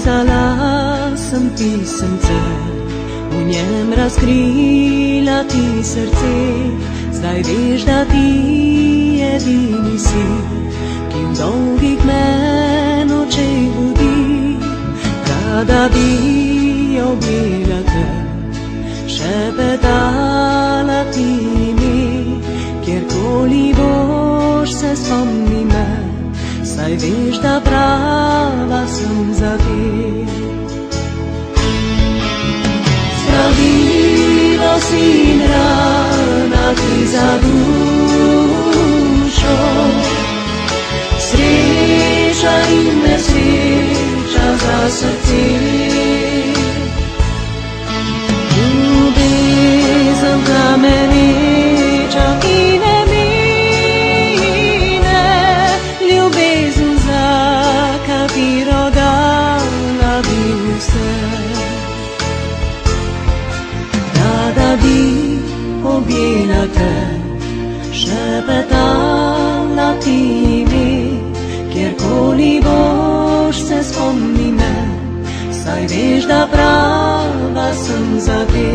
sala sămpi sămță, uniem razkrila ti srce, zdaj veš, da ti edini si, ki v dolgih me nočeh budi, rada bi objela te, šepetala ti mi, kjerkoli boš se spomni me, saj veš, da prava sem za te. Zdravilo si in rana ti za dušo, sreča in nesreča za srce. Ljubezen plameneča, ki ne mine, ljubezen, za katero dala bi vse. Rada bi objela te, šepetala ti mi, kjerkoli boš se spomni me, saj veš, da prava sem za te.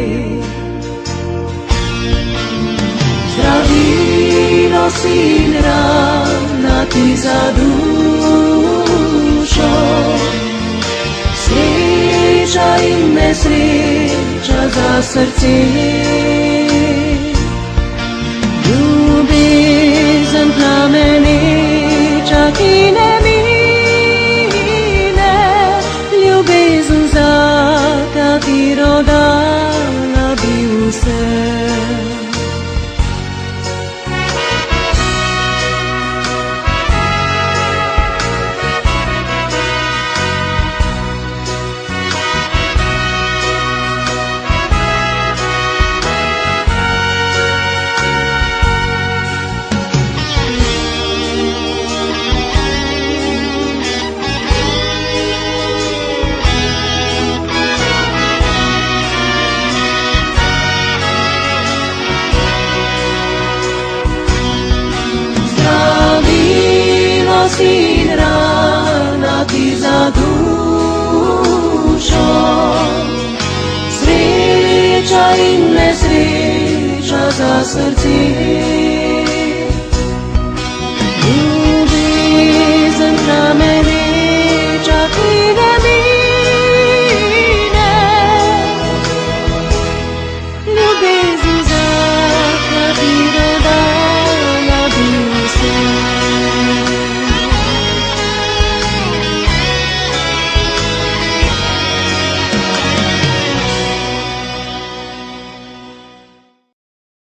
Zdravilo si in rana ti za dušo, sreča in nesreča za srce. Ljubezen plameneča, ki ne mine, ljubezen, za katero dala bi vse. Si in rana ti za dušo, sreča in nesreča za srce.